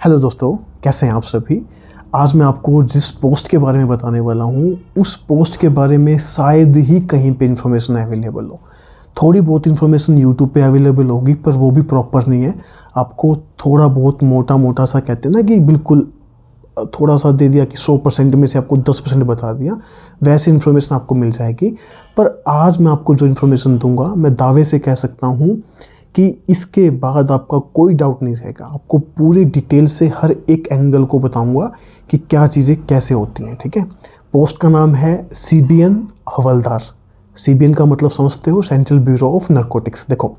Hello दोस्तों, कैसे हैं आप सभी। आज मैं आपको जिस पोस्ट के बारे में बताने वाला हूँ उस पोस्ट के बारे में शायद ही कहीं पे इन्फॉर्मेशन अवेलेबल हो। थोड़ी बहुत इन्फॉर्मेशन यूट्यूब पे अवेलेबल होगी पर वो भी प्रॉपर नहीं है। आपको थोड़ा बहुत मोटा मोटा सा कहते हैं ना कि बिल्कुल थोड़ा सा दे दिया कि 100% में से आपको 10% बता दिया, वैसी इन्फॉर्मेशन आपको मिल जाएगी। पर आज मैं आपको जो इन्फॉर्मेशन दूंगा मैं दावे से कह सकता हूँ कि इसके बाद आपका कोई डाउट नहीं रहेगा। आपको पूरी डिटेल से हर एक एंगल को बताऊंगा कि क्या चीज़ें कैसे होती हैं। ठीक है। पोस्ट का नाम है CBN हवलदार। CBN का मतलब समझते हो, सेंट्रल ब्यूरो ऑफ नारकोटिक्स। देखो,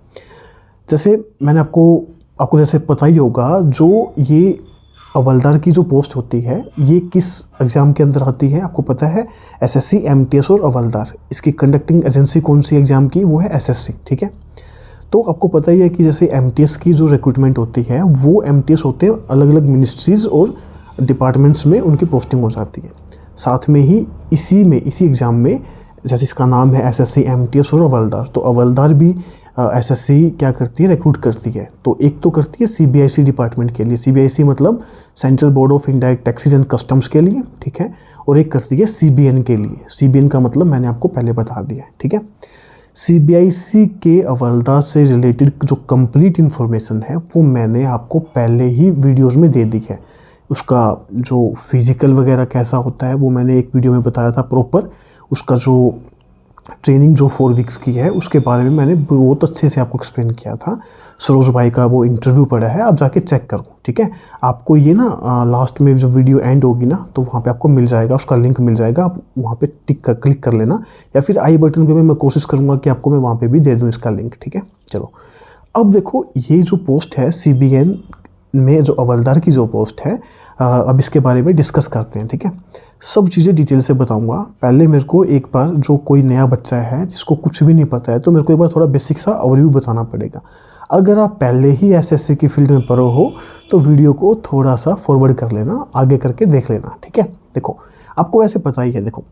जैसे मैंने आपको जैसे पता ही होगा, जो ये हवलदार की जो पोस्ट होती है ये किस एग्ज़ाम के अंदर आती है आपको पता है। SSC, MTS और हवलदार। इसकी कंडक्टिंग एजेंसी कौन सी एग्ज़ाम की, वो है SSC। ठीक है। तो आपको पता ही है कि जैसे MTS की जो रिक्रूटमेंट होती है वो MTS होते हैं, अलग अलग मिनिस्ट्रीज़ और डिपार्टमेंट्स में उनकी पोस्टिंग हो जाती है। साथ में ही इसी एग्ज़ाम में जैसे इसका नाम है SSC, MTS और हवलदार, तो हवलदार भी SSC क्या करती है, रिक्रूट करती है। तो एक तो करती है CBIC डिपार्टमेंट के लिए, CBIC मतलब central board of indirect taxes and customs के लिए। ठीक है। और एक करती है CBN के लिए। CBN का मतलब मैंने आपको पहले बता दिया है। ठीक है। CBIC के हवलदार से रिलेटेड जो कंप्लीट इन्फॉर्मेशन है वो मैंने आपको पहले ही वीडियोस में दे दी है। उसका जो फिज़िकल वगैरह कैसा होता है वो मैंने एक वीडियो में बताया था प्रॉपर। उसका जो ट्रेनिंग जो 4 वीक्स की है उसके बारे में मैंने बहुत अच्छे से आपको एक्सप्लेन किया था। सरोज भाई का वो इंटरव्यू पड़ा है, आप जाके चेक करो। ठीक है। आपको ये ना लास्ट में जो वीडियो एंड होगी ना तो वहाँ पे आपको मिल जाएगा, उसका लिंक मिल जाएगा। आप वहाँ पे क्लिक कर लेना, या फिर आई बटन पे मैं कोशिश करूँगा कि आपको मैं वहाँ पे भी दे दूँ इसका लिंक। ठीक है। चलो, अब देखो ये जो पोस्ट है CBN में, जो हवलदार की जो पोस्ट है, अब इसके बारे में डिस्कस करते हैं। ठीक है। सब चीज़ें डिटेल से बताऊंगा। पहले मेरे को एक बार, जो कोई नया बच्चा है जिसको कुछ भी नहीं पता है, तो मेरे को एक बार थोड़ा बेसिक सा ओवरव्यू बताना पड़ेगा। अगर आप पहले ही SSC की फील्ड में पढ़ो हो तो वीडियो को थोड़ा सा फॉरवर्ड कर लेना, आगे करके देख लेना। ठीक है। देखो, आपको वैसे पता ही है, देखो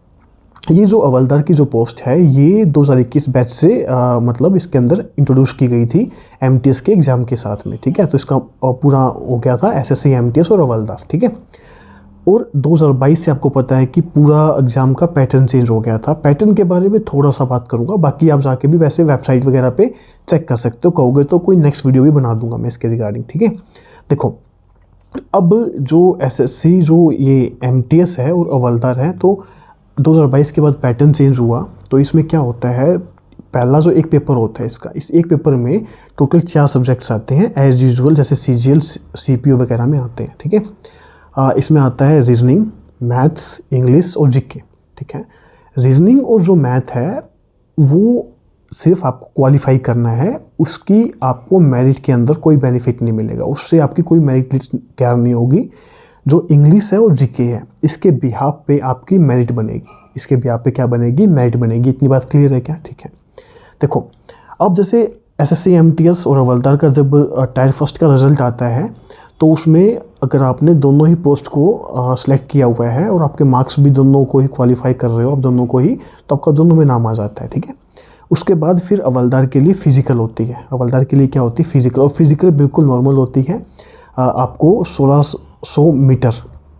ये जो हवलदार की जो पोस्ट है ये 2021 बैच से मतलब इसके अंदर इंट्रोड्यूस की गई थी MTS के एग्ज़ाम के साथ में। ठीक है। तो इसका पूरा हो गया था SSC, MTS और हवलदार। ठीक है। और 2022 से आपको पता है कि पूरा एग्ज़ाम का पैटर्न चेंज हो गया था। पैटर्न के बारे में थोड़ा सा बात करूंगा, बाकी आप जाके भी वैसे वेबसाइट वगैरह पे चेक कर सकते हो। कहोगे तो कोई नेक्स्ट वीडियो भी बना दूंगा मैं इसके रिगार्डिंग। ठीक है। देखो, अब जो SSC, जो ये MTS है और हवलदार है, तो 2022 के बाद पैटर्न चेंज हुआ। तो इसमें क्या होता है, पहला जो एक पेपर होता है इसका, इस एक पेपर में टोटल 4 सब्जेक्ट्स आते हैं एज यूजुअल, जैसे CGL, CPO वगैरह में आते हैं। ठीक है। इसमें आता है रीजनिंग, मैथ्स, इंग्लिश और GK। ठीक है। रीजनिंग और जो मैथ है वो सिर्फ आपको क्वालिफाई करना है, उसकी आपको मेरिट के अंदर कोई बेनिफिट नहीं मिलेगा, उससे आपकी कोई मेरिट लिस्ट तैयार नहीं होगी। जो इंग्लिश है और GK है, इसके बिहाफ पे आपकी मेरिट बनेगी। इसके बिहाफ पे क्या बनेगी, मेरिट बनेगी। इतनी बात क्लियर है क्या? ठीक है। देखो, अब जैसे SSC, MTS और हवलदार का जब टायर फर्स्ट का रिजल्ट आता है तो उसमें अगर आपने दोनों ही पोस्ट को सिलेक्ट किया हुआ है और आपके मार्क्स भी दोनों को ही क्वालिफाई कर रहे हो आप दोनों को ही, तो आपका दोनों में नाम आ जाता है। ठीक है। उसके बाद फिर हवलदार के लिए फिजिकल होती है। हवलदार के लिए क्या होती है, फिजिकल। और फिजिकल बिल्कुल नॉर्मल होती है। आपको 1600 मीटर,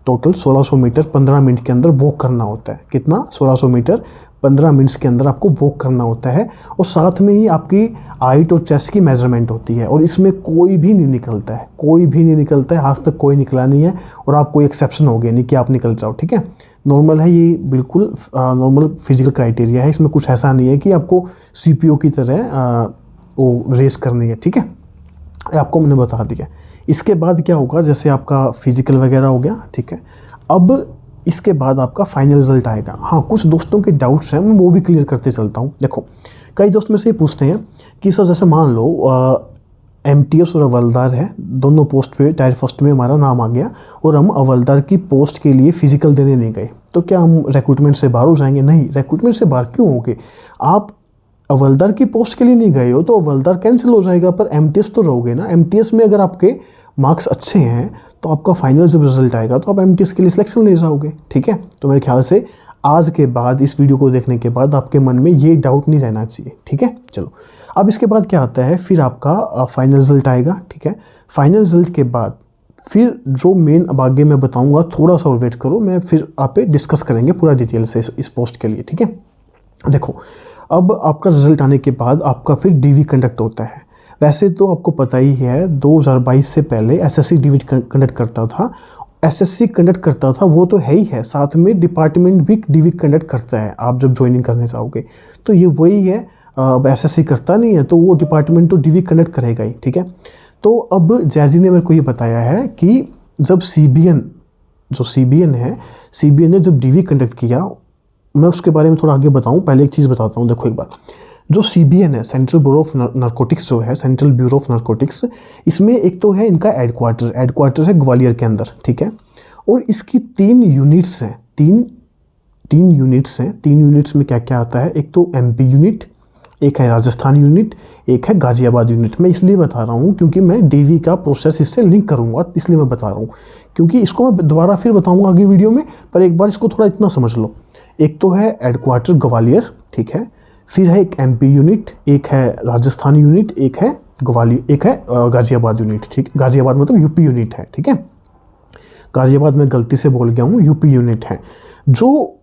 टोटल 1600 मीटर 15 मिनट के अंदर वॉक करना होता है। कितना? 1600 मीटर 15 मिनट्स के अंदर आपको वॉक करना होता है। और साथ में ही आपकी हाइट और चेस्ट की मेजरमेंट होती है। और इसमें कोई भी नहीं निकलता है, कोई भी नहीं निकलता है, आज तक कोई निकला नहीं है। और आप कोई एक्सेप्शन हो गया नहीं कि आप निकल जाओ। ठीक है। नॉर्मल है ये, बिल्कुल नॉर्मल फिजिकल क्राइटेरिया है। इसमें कुछ ऐसा नहीं है कि आपको CPO की तरह वो रेस करनी है। ठीक है। आपको मैंने बता दिया। इसके बाद क्या होगा, जैसे आपका फिजिकल वगैरह हो गया। ठीक है। अब इसके बाद आपका फाइनल रिजल्ट आएगा। हाँ, कुछ दोस्तों के डाउट्स हैं, मैं वो भी क्लियर करते चलता हूँ। देखो, कई दोस्त में से ये पूछते हैं कि सर जैसे मान लो MTS और हवलदार है, दोनों पोस्ट पे टायर फर्स्ट में हमारा नाम आ गया और हम हवलदार की पोस्ट के लिए फिजिकल देने नहीं गए, तो क्या हम रिक्रूटमेंट से बाहर हो जाएंगे? नहीं, रिक्रूटमेंट से बाहर क्यों होगे? आप हवलदार की पोस्ट के लिए नहीं गए हो तो हवलदार कैंसिल हो जाएगा, पर MTS तो रहोगे ना। MTS में अगर आपके मार्क्स अच्छे हैं तो आपका फाइनल जब रिजल्ट आएगा तो आप MTS के लिए सिलेक्शन ले जाओगे। ठीक है। तो मेरे ख्याल से आज के बाद, इस वीडियो को देखने के बाद आपके मन में ये डाउट नहीं रहना चाहिए। ठीक है। चलो, अब इसके बाद क्या आता है, फिर आपका फाइनल रिजल्ट आएगा। ठीक है। फाइनल रिजल्ट के बाद फिर जो मेन अब आगे मैं बताऊंगा, थोड़ा सा और वेट करो, मैं फिर आप पे डिस्कस करेंगे पूरा डिटेल से इस पोस्ट के लिए, ठीक है। देखो, अब आपका रिजल्ट आने के बाद आपका फिर डीवी कंडक्ट होता है। वैसे तो आपको पता ही है 2022 से पहले एसएससी डीवी कंडक्ट करता था। एसएससी कंडक्ट करता था वो तो है ही है, साथ में डिपार्टमेंट भी डीवी कंडक्ट करता है। आप जब ज्वाइनिंग करने जाओगे तो ये वही है, अब एसएससी करता नहीं है तो वो डिपार्टमेंट तो डीवी कंडक्ट करेगा ही, ठीक है। तो अब जैजी ने मेरे को ये बताया है कि जब सीबीएन, जो सीबीएन है, सीबीएन ने जब डीवी कंडक्ट किया, मैं उसके बारे में थोड़ा आगे बताऊं, पहले एक चीज़ बताता हूं। देखो एक बार, जो सीबीएन है, सेंट्रल ब्यूरो ऑफ नारकोटिक्स जो है, सेंट्रल ब्यूरो ऑफ नारकोटिक्स, इसमें एक तो है इनका हेडक्वार्टर है ग्वालियर के अंदर, ठीक है। और इसकी 3 यूनिट्स हैं, तीन यूनिट्स में क्या क्या आता है, एक तो एमपी यूनिट, एक है राजस्थान यूनिट, एक है गाजियाबाद यूनिट। मैं इसलिए बता रहा हूँ क्योंकि मैं डीवी का प्रोसेस इससे लिंक करूँगा, इसलिए मैं बता रहा हूँ, क्योंकि इसको मैं दोबारा फिर बताऊँगा आगे वीडियो में, पर एक बार इसको थोड़ा इतना समझ लो। एक तो है हेडक्वार्टर ग्वालियर, ठीक है, फिर है एक एमपी यूनिट, एक है राजस्थान यूनिट, एक है ग्वालियर, एक है गाजियाबाद यूनिट, ठीक। गाजियाबाद मतलब यूपी यूनिट है, ठीक है। गाजियाबाद में गलती से बोल गया हूँ, यूपी यूनिट है। जो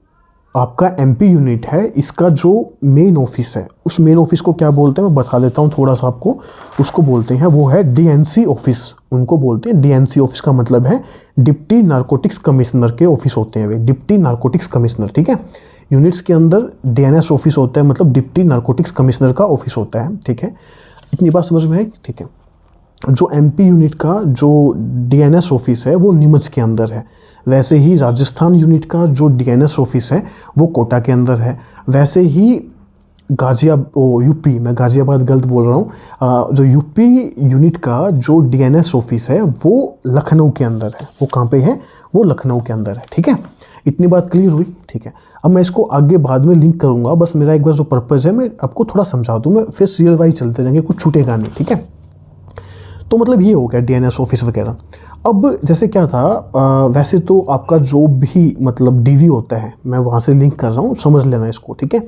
आपका एमपी यूनिट है, इसका जो मेन ऑफिस है, उस मेन ऑफिस को क्या बोलते हैं मैं बता देता हूँ थोड़ा सा आपको। उसको बोलते हैं, वो है डीएनसी ऑफिस, उनको बोलते हैं डीएनसी ऑफिस। का मतलब है डिप्टी नारकोटिक्स कमिश्नर के ऑफिस होते हैं वे, डिप्टी नारकोटिक्स कमिश्नर, ठीक है। यूनिट्स के अंदर डीएनएस ऑफिस होता है, मतलब डिप्टी नारकोटिक्स कमिश्नर का ऑफिस होता है, ठीक है। इतनी बात समझ में आई, ठीक है। जो एमपी यूनिट का जो डीएनएस ऑफिस है वो नीमच के अंदर है। वैसे ही राजस्थान यूनिट का जो डीएनएस ऑफिस है वो कोटा के अंदर है। वैसे ही यूपी, मैं गाजियाबाद गलत बोल रहा हूँ, जो यूपी यूनिट का जो डीएनएस ऑफिस है वो लखनऊ के अंदर है। वो कहाँ पे है, वो लखनऊ के अंदर है, ठीक है। इतनी बात क्लियर हुई, ठीक है। अब मैं इसको आगे बाद में लिंक करूँगा, बस मेरा एक बार जो पर्पज़ है मैं आपको थोड़ा समझा दूँ, मैं फिर सीरियल वाइज चलते रहेंगे, कुछ छूटेगा नहीं, ठीक है। तो मतलब ये हो गया डीएनएस ऑफिस वगैरह। अब जैसे क्या था, वैसे तो आपका जो भी मतलब डीवी होता है, मैं वहाँ से लिंक कर रहा हूँ, समझ लेना इसको, ठीक है।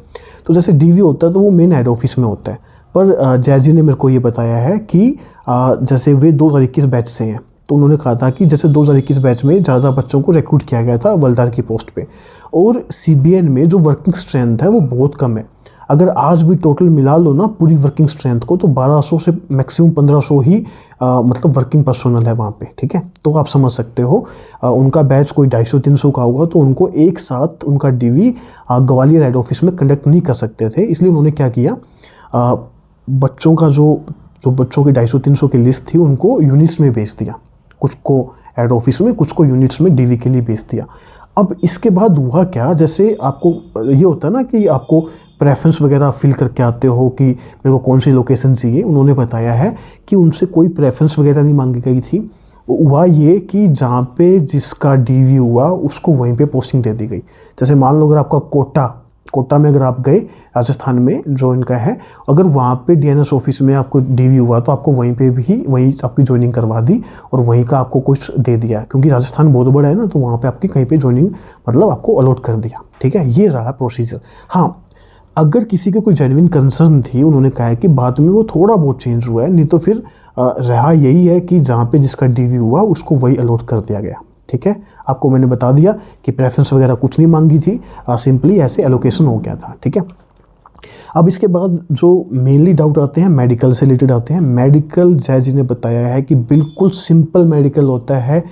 तो जैसे डीवी होता है तो वो मेन हेड ऑफिस में होता है, पर जैजी ने मेरे को ये बताया है कि जैसे वे 2021 बैच से हैं, तो उन्होंने कहा था कि जैसे 2021 बैच में ज़्यादा बच्चों को रिक्रूट किया गया था हवलदार की पोस्ट पे, और सीबीएन में जो वर्किंग स्ट्रेंथ है वो बहुत कम है। अगर आज भी टोटल मिला लो ना पूरी वर्किंग स्ट्रेंथ को, तो 1200 से मैक्सिमम 1500 ही मतलब वर्किंग पर्सोनल है वहाँ पे, ठीक है। तो आप समझ सकते हो, उनका बैच कोई 250-300 का होगा, तो उनको एक साथ उनका डीवी ग्वालियर हेड ऑफिस में कंडक्ट नहीं कर सकते थे। इसलिए उन्होंने क्या किया, बच्चों का जो बच्चों की 250-300 की लिस्ट थी उनको यूनिट्स में भेज दिया, कुछ को हेड ऑफिस में, कुछ को यूनिट्स में डीवी के लिए भेज दिया। अब इसके बाद हुआ क्या, जैसे आपको ये होता है ना कि आपको प्रेफरेंस वगैरह फिल करके आते हो कि मेरे को कौन सी लोकेशन चाहिए, उन्होंने बताया है कि उनसे कोई प्रेफरेंस वगैरह नहीं मांगी गई थी। हुआ ये कि जहाँ पे जिसका डीवी हुआ उसको वहीं पे पोस्टिंग दे दी गई। जैसे मान लो अगर आपका कोटा में अगर आप गए, राजस्थान में जो इनका है, अगर वहाँ पे डीएनएस ऑफिस में आपको डीवी हुआ तो आपको वहीं पे भी वहीं आपकी ज्वाइनिंग करवा दी और वहीं का आपको कुछ दे दिया, क्योंकि राजस्थान बहुत बड़ा है ना, तो वहाँ पे आपकी कहीं पे ज्वाइनिंग मतलब आपको अलॉट कर दिया, ठीक है। ये रहा प्रोसीजर। हाँ, अगर किसी को कोई जेन्युइन कंसर्न थी, उन्होंने कहा है कि बाद में वो थोड़ा बहुत चेंज हुआ है, नहीं तो फिर रहा यही है कि जहाँ पे जिसका डीवी हुआ उसको वही अलॉट कर दिया गया, ठीक है। आपको मैंने बता दिया कि प्रेफरेंस वगैरह कुछ नहीं मांगी थी, सिंपली ऐसे एलोकेशन हो गया था, ठीक है। अब इसके बाद जो मेनली डाउट आते हैं मेडिकल से रिलेटेड आते हैं। मेडिकल जैजी ने बताया है कि बिल्कुल सिंपल मेडिकल होता है,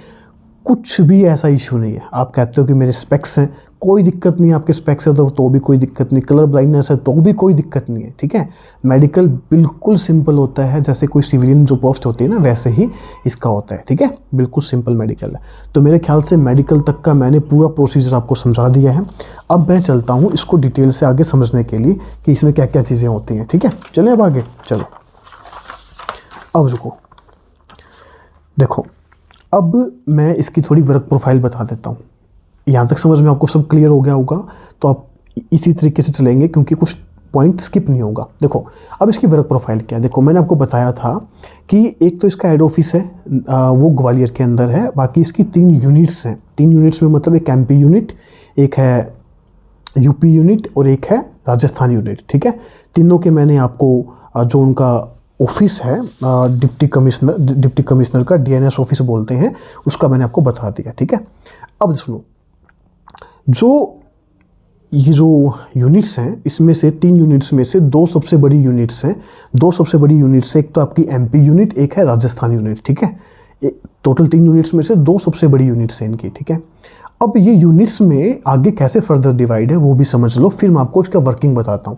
कुछ भी ऐसा इशू नहीं है। आप कहते हो कि मेरे स्पेक्स हैं, कोई दिक्कत नहीं है, आपके स्पेक्स है तो भी कोई दिक्कत नहीं, कलर ब्लाइंडनेस है तो भी कोई दिक्कत नहीं है, ठीक है। मेडिकल बिल्कुल सिंपल होता है, जैसे कोई सिविलियन जो पोस्ट होती है ना वैसे ही इसका होता है, ठीक है। बिल्कुल सिंपल मेडिकल है। तो मेरे ख्याल से मेडिकल तक का मैंने पूरा प्रोसीजर आपको समझा दिया है। अब मैं चलता हूँ इसको डिटेल से आगे समझने के लिए कि इसमें क्या क्या चीज़ें होती हैं, ठीक है। चलें अब आगे, चलो अब रुको, देखो अब मैं इसकी थोड़ी वर्क प्रोफाइल बता देता हूँ। यहाँ तक समझ में आपको सब क्लियर हो गया होगा, तो आप इसी तरीके से चलेंगे क्योंकि कुछ पॉइंट स्किप नहीं होगा। देखो अब इसकी वर्क प्रोफाइल क्या है। देखो मैंने आपको बताया था कि एक तो इसका हेड ऑफिस है वो ग्वालियर के अंदर है, बाकी इसकी 3 यूनिट्स हैं। 3 यूनिट्स में मतलब एक एमपी यूनिट, एक है यूपी यूनिट और एक है राजस्थान यूनिट, ठीक है। तीनों के मैंने आपको जो उनका ऑफिस है डिप्टी कमिश्नर का, डीएनएस ऑफिस बोलते हैं, उसका मैंने आपको बता दिया, ठीक है। अब सुनो, ये जो यूनिट्स हैं, इसमें से 3 यूनिट्स में से 2 सबसे बड़ी यूनिट्स हैं। 2 सबसे बड़ी यूनिट्स है, एक तो आपकी एमपी यूनिट, एक है राजस्थान यूनिट, ठीक है। टोटल 3 यूनिट्स में से 2 सबसे बड़ी यूनिट्स हैं इनकी, ठीक है। अब ये यूनिट्स में आगे कैसे फर्दर डिवाइड है वो भी समझ लो, फिर मैं आपको इसका वर्किंग बताता हूँ।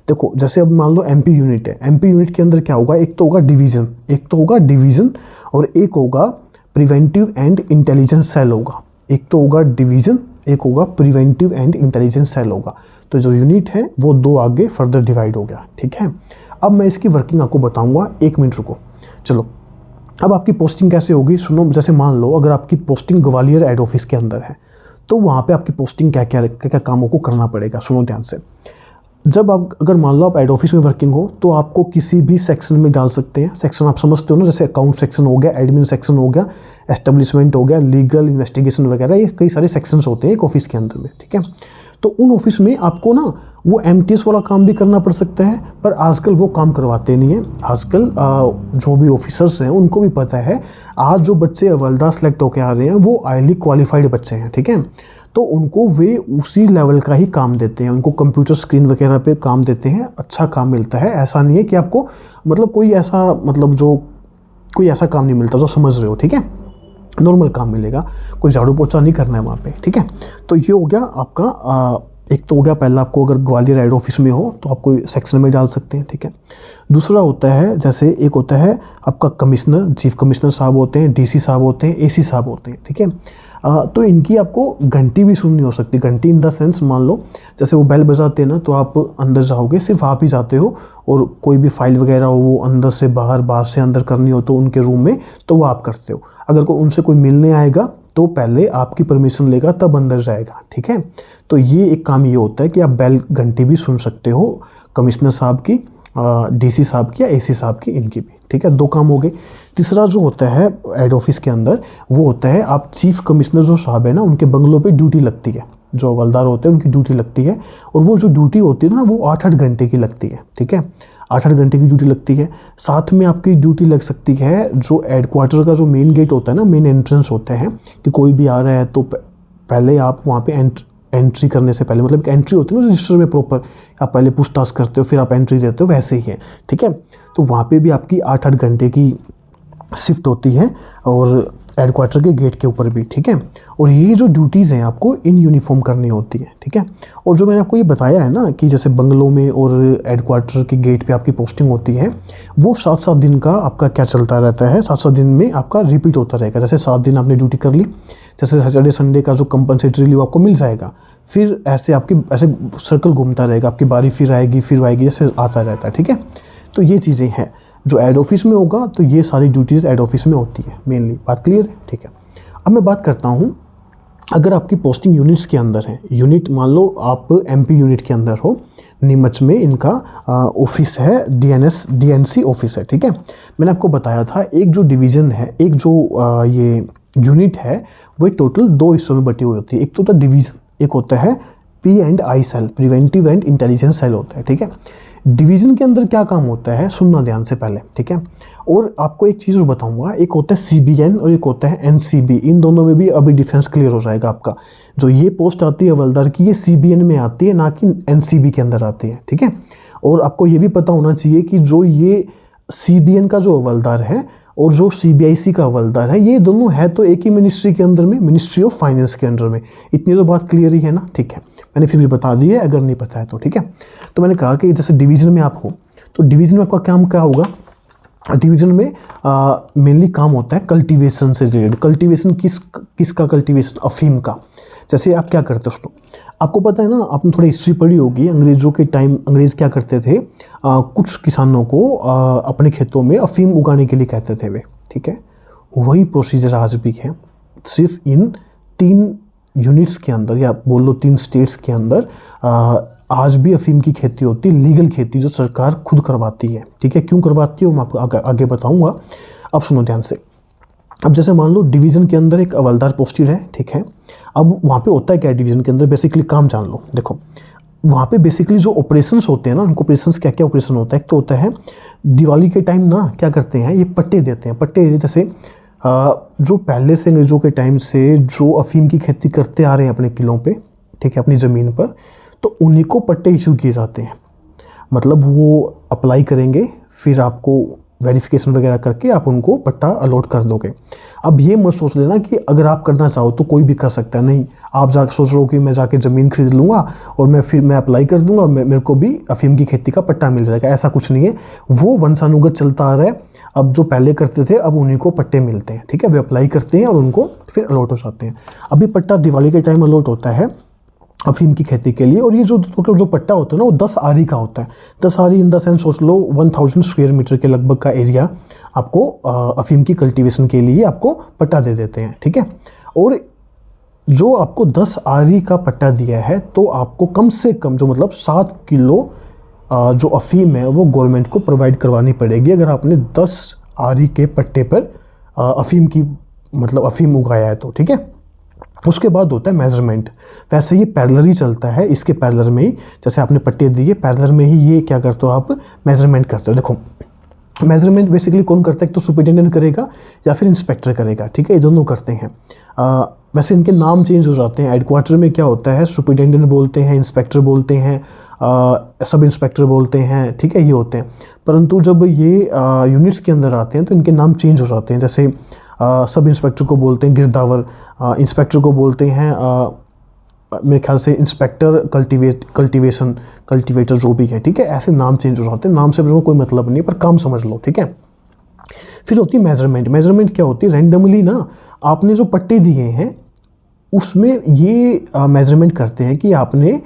देखो, जैसे अब मान लो एमपी यूनिट है, एमपी यूनिट के अंदर क्या होगा, एक तो होगा डिवीज़न और एक होगा प्रिवेंटिव एंड इंटेलिजेंस सेल होगा। एक तो होगा डिवीज़न, एक होगा प्रिवेंटिव एंड इंटेलिजेंस सेल होगा। तो जो यूनिट है वो 2 आगे फर्दर डिवाइड हो गया, ठीक है। अब मैं इसकी वर्किंग आपको बताऊंगा, 1 मिनट रुको। चलो, अब आपकी पोस्टिंग कैसे होगी सुनो। जैसे मान लो अगर आपकी पोस्टिंग ग्वालियर हेड ऑफिस के अंदर है, तो वहाँ पे आपकी पोस्टिंग क्या क्या कामों को करना पड़ेगा, सुनो ध्यान से। जब आप अगर मान लो आप हेड ऑफिस में वर्किंग हो, तो आपको किसी भी सेक्शन में डाल सकते हैं। सेक्शन आप समझते हो ना, जैसे अकाउंट सेक्शन हो गया, एडमिन सेक्शन हो गया, एस्टेब्लिशमेंट हो गया, लीगल, इन्वेस्टिगेशन वगैरह, ये कई सारे सेक्शंस होते हैं एक ऑफिस के अंदर में, ठीक है। तो उन ऑफिस में आपको ना वो एमटीएस वाला काम भी करना पड़ सकता है, पर आजकल वो काम करवाते नहीं हैं। आजकल जो भी ऑफिसर्स हैं उनको भी पता है आज जो बच्चे हवलदार सेलेक्ट होकर आ रहे हैं वो हाईली क्वालिफाइड बच्चे हैं, ठीक है। तो उनको वे उसी लेवल का ही काम देते हैं, उनको कंप्यूटर स्क्रीन वगैरह पे काम देते हैं, अच्छा काम मिलता है। ऐसा नहीं है कि आपको मतलब कोई ऐसा काम नहीं मिलता, जो समझ रहे हो, ठीक है। नॉर्मल काम मिलेगा, कोई झाड़ू पोछा नहीं करना है वहाँ पे, ठीक है। तो ये हो गया आपका एक तो हो गया पहला, आपको अगर ग्वालियर हेड ऑफिस में हो तो आप कोई सेक्शन में डाल सकते हैं, ठीक है। दूसरा होता है, जैसे एक होता है आपका कमिश्नर, चीफ कमिश्नर साहब होते हैं, डीसी साहब होते हैं, एसी साहब होते हैं, ठीक है। तो इनकी आपको घंटी भी सुननी हो सकती है। घंटी इन द सेंस, मान लो जैसे वो बेल बजाते हैं ना, तो आप अंदर जाओगे, सिर्फ आप ही जाते हो, और कोई भी फाइल वगैरह हो वो अंदर से बाहर, बाहर से अंदर करनी हो तो उनके रूम में, तो वो आप करते हो। अगर उनसे कोई मिलने आएगा तो पहले आपकी परमिशन लेगा, तब अंदर जाएगा, ठीक है। तो ये एक काम ये होता है कि आप बेल घंटी भी सुन सकते हो, कमिश्नर साहब की, डीसी साहब की या एसी साहब की, इनकी भी, ठीक है। 2 काम हो गए। तीसरा जो होता है हेड ऑफिस के अंदर, वो होता है आप चीफ कमिश्नर जो साहब है ना, उनके बंगलों पे ड्यूटी लगती है। जो हवलदार होते हैं उनकी ड्यूटी लगती है, और वो जो ड्यूटी होती है ना, वो 8-8 घंटे की लगती है, ठीक है। 8-8 घंटे की ड्यूटी लगती है। साथ में आपकी ड्यूटी लग सकती है जो हेडक्वार्टर का जो मेन गेट होता है ना, मेन एंट्रेंस होता है, कि कोई भी आ रहा है तो पहले आप वहाँ पे एंट्री करने से पहले, मतलब एंट्री होती है ना रजिस्टर में प्रॉपर, आप पहले पूछताछ करते हो फिर आप एंट्री देते हो, वैसे ही है, ठीक है। तो वहाँ पे भी आपकी 8-8 घंटे की शिफ्ट होती है, और हेडक्वार्टर के गेट के ऊपर भी, ठीक है। और ये जो ड्यूटीज़ हैं आपको इन यूनिफॉर्म करनी होती है, ठीक है। और जो मैंने आपको ये बताया है ना कि जैसे बंगलों में और हेडक्वार्टर के गेट पे आपकी पोस्टिंग होती है, वो 7-7 दिन का आपका क्या चलता रहता है, 7-7 दिन में आपका रिपीट होता रहेगा। जैसे 7 दिन आपने ड्यूटी कर ली, जैसे सैटरडे संडे का जो कंपनसेटरी लीव आपको मिल जाएगा, फिर ऐसे सर्कल घूमता रहेगा, आपकी बारी फिर आएगी, जैसे आता रहता है, ठीक है। तो ये चीज़ें हैं जो हेड ऑफिस में होगा, तो ये सारी ड्यूटीज़ हेड ऑफिस में होती है मेनली। बात क्लियर है, ठीक है। अब मैं बात करता हूँ, अगर आपकी पोस्टिंग यूनिट्स के अंदर है, यूनिट मान लो आप एमपी यूनिट के अंदर हो, नीमच में इनका ऑफिस है, डीएनसी ऑफिस है, ठीक है। मैंने आपको बताया था एक जो डिवीज़न है, एक जो ये यूनिट है, वो टोटल 2 हिस्सों में बटी हुई होती है। एक तो होता है डिवीज़न, एक होता है P&I cell, preventive and intelligence cell होता है, ठीक है। डिवीज़न के अंदर क्या काम होता है, सुनना ध्यान से पहले, ठीक है। और आपको एक चीज़ और बताऊंगा, एक होता है CBN और एक होता है NCB। इन दोनों में भी अभी डिफरेंस क्लियर हो जाएगा आपका। जो ये पोस्ट आती है हवलदार की, ये CBN में आती है, ना कि NCB के अंदर आती है, ठीक है। और आपको ये भी पता होना चाहिए कि जो ये CBN का जो हवलदार है और जो CBIC का हवलदार है, ये दोनों है तो एक ही मिनिस्ट्री के अंदर में, मिनिस्ट्री ऑफ फाइनेंस के अंडर में। इतनी तो बात क्लियर ही है ना, ठीक है। मैंने फिर भी बता दी है अगर नहीं पता है तो, ठीक है। तो मैंने कहा कि जैसे डिवीज़न में आप हो, तो डिवीज़न में आपका काम क्या होगा, डिवीज़न में मेनली काम होता है कल्टीवेशन से रिलेटेड। कल्टीवेशन किसका कल्टीवेशन, अफीम का। जैसे आप क्या करते हो दोस्तों, आपको पता है ना, आपने थोड़ी हिस्ट्री पढ़ी होगी, अंग्रेज़ों के टाइम अंग्रेज़ क्या करते थे, कुछ किसानों को अपने खेतों में अफीम उगाने के लिए कहते थे वे, ठीक है। वही प्रोसीजर आज भी है, सिर्फ इन 3 यूनिट्स के अंदर, या बोल लो 3 स्टेट्स के अंदर आज भी अफीम की खेती होती है, लीगल खेती, जो सरकार खुद करवाती है, ठीक है। क्यों करवाती है वो मैं आपको आगे बताऊंगा। अब सुनो ध्यान से। अब जैसे मान लो डिवीज़न के अंदर एक हवलदार पोस्टेड है, ठीक है। अब वहाँ पे होता है क्या डिवीज़न के अंदर, बेसिकली काम जान लो। देखो, वहाँ पे बेसिकली जो ऑपरेशंस होते हैं ना, उनको ऑपरेशंस क्या क्या ऑपरेशन होता है, एक तो होता है दिवाली के टाइम ना क्या करते हैं, ये पट्टे देते हैं। पट्टे जैसे जो पहले से अंग्रेज़ों के टाइम से जो अफीम की खेती करते आ रहे हैं अपने किलों पे, ठीक है, अपनी ज़मीन पर, तो उन्हीं को पट्टे इशू किए जाते हैं। मतलब वो अप्लाई करेंगे, फिर आपको वेरिफिकेशन वगैरह करके आप उनको पट्टा अलॉट कर दोगे। अब ये मत सोच लेना कि अगर आप करना चाहो तो कोई भी कर सकता है, नहीं। आप जा सोच रहे हो कि मैं जाके ज़मीन खरीद लूँगा और मैं अप्लाई कर दूँगा, मेरे को भी अफीम की खेती का पट्टा मिल जाएगा, ऐसा कुछ नहीं है। वो वंशानुगत चलता आ रहा है। अब जो पहले करते थे अब उन्हीं को पट्टे मिलते हैं, ठीक है, वे अप्लाई करते हैं और उनको फिर अलॉट हो जाते हैं। अभी पट्टा दिवाली के टाइम अलॉट होता है अफीम की खेती के लिए, और ये जो टोटल जो पट्टा होता है ना वो 10 आरी का होता है। 10 आरी इन द सेंस सोच लो 1000 स्क्वायर मीटर के लगभग का एरिया आपको अफीम की कल्टीवेशन के लिए आपको पट्टा दे देते हैं, ठीक है। और जो आपको 10 आरी का पट्टा दिया है तो आपको कम से कम जो मतलब 7 किलो जो अफीम है वो गवर्नमेंट को प्रोवाइड करवानी पड़ेगी, अगर आपने 10 आरी के पट्टे पर अफीम की मतलब अफीम उगाया है तो, ठीक है। उसके बाद होता है मेजरमेंट। वैसे ये पैरेलल ही चलता है, इसके पैरेलल में ही जैसे आपने पट्टे दिए, पैरेलल में ही ये क्या करते हो आप मेजरमेंट करते हो। देखो मेजरमेंट बेसिकली कौन करता है, एक तो सुपरिटेंडेंट करेगा या फिर इंस्पेक्टर करेगा, ठीक है, ये दोनों करते हैं। वैसे इनके नाम चेंज हो जाते हैं। हेडक्वार्टर में क्या होता है, सुपरिटेंडेंट बोलते हैं, इंस्पेक्टर बोलते हैं, सब इंस्पेक्टर बोलते हैं, ठीक है, ये होते हैं। परंतु जब ये यूनिट्स के अंदर आते हैं तो इनके नाम चेंज हो जाते हैं। जैसे सब इंस्पेक्टर को बोलते हैं गिरदावर, इंस्पेक्टर को बोलते हैं मेरे ख्याल से इंस्पेक्टर कल्टीवेटर जो भी है, ठीक है, ऐसे नाम चेंज हो जाते हैं। नाम से मेरे को कोई मतलब नहीं है, पर काम समझ लो, ठीक है। फिर होती है मेजरमेंट। मेजरमेंट क्या होती है, रैंडमली ना आपने जो पट्टे दिए हैं उसमें ये मेजरमेंट करते हैं कि आपने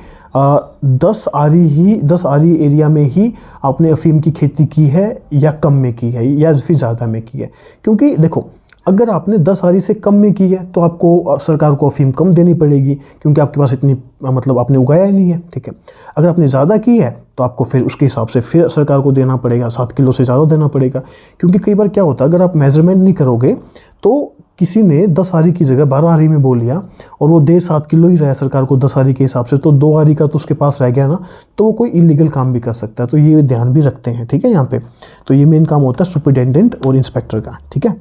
10 आरी एरिया में ही आपने अफीम की खेती की है या कम में की है या फिर ज़्यादा में की है। क्योंकि देखो अगर आपने 10 आरी से कम में की है तो आपको सरकार को अफीम कम देनी पड़ेगी, क्योंकि आपके पास इतनी मतलब आपने उगाया ही नहीं है, ठीक है। अगर आपने ज़्यादा की है तो आपको फिर उसके हिसाब से फिर सरकार को देना पड़ेगा, 7 किलो से ज़्यादा देना पड़ेगा। क्योंकि कई बार क्या होता है, अगर आप मेजरमेंट नहीं करोगे तो किसी ने 10 आरी की जगह 12 आरी में बोल लिया और वो 7 किलो ही रहा सरकार को 10 आरी के हिसाब से, तो 2 आरी का तो उसके पास रह गया ना, तो वो कोई इलीगल काम भी कर सकता है। तो ये ध्यान भी रखते हैं, ठीक है, यहाँ पे। तो ये मेन काम होता है सुपरिटेंडेंट और इंस्पेक्टर का, ठीक है।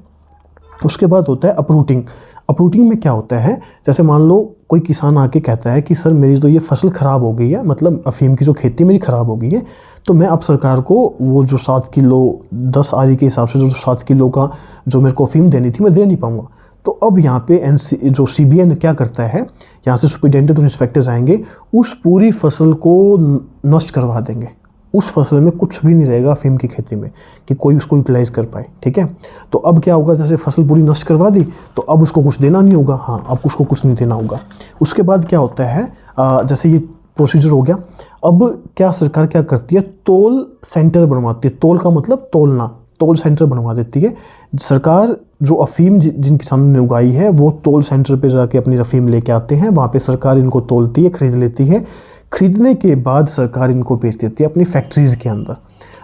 उसके बाद होता है अपरूटिंग। अपरूटिंग में क्या होता है, जैसे मान लो कोई किसान आके कहता है कि सर मेरी तो ये फसल ख़राब हो गई है, मतलब अफीम की जो खेती मेरी ख़राब हो गई है, तो मैं अब सरकार को वो जो 7 किलो 10 आरी के हिसाब से जो 7 किलो का जो मेरे को अफीम देनी थी मैं दे नहीं पाऊँगा। तो अब यहाँ पे जो CBN क्या करता है, यहाँ से सुपरिटेंडेंट और इंस्पेक्टर्स आएंगे, उस पूरी फसल को नष्ट करवा देंगे। उस फसल में कुछ भी नहीं रहेगा अफीम की खेती में कि कोई उसको यूटिलाइज़ कर पाए, ठीक है। तो अब क्या होगा, जैसे फसल पूरी नष्ट करवा दी तो अब उसको कुछ देना नहीं होगा, हाँ अब उसको कुछ नहीं देना होगा। उसके बाद क्या होता है, जैसे ये प्रोसीजर हो गया, अब क्या सरकार क्या करती है, तोल सेंटर बनवाती है। तोल का मतलब तोलना, तोल सेंटर बनवा देती है सरकार। जो अफीम जिन किसानों ने उगाई है वो तोल सेंटर पे जाके अपनी अफीम लेके आते हैं, वहाँ पे सरकार इनको तोलती है, खरीद लेती है। खरीदने के बाद सरकार इनको बेच देती है अपनी फैक्ट्रीज़ के अंदर।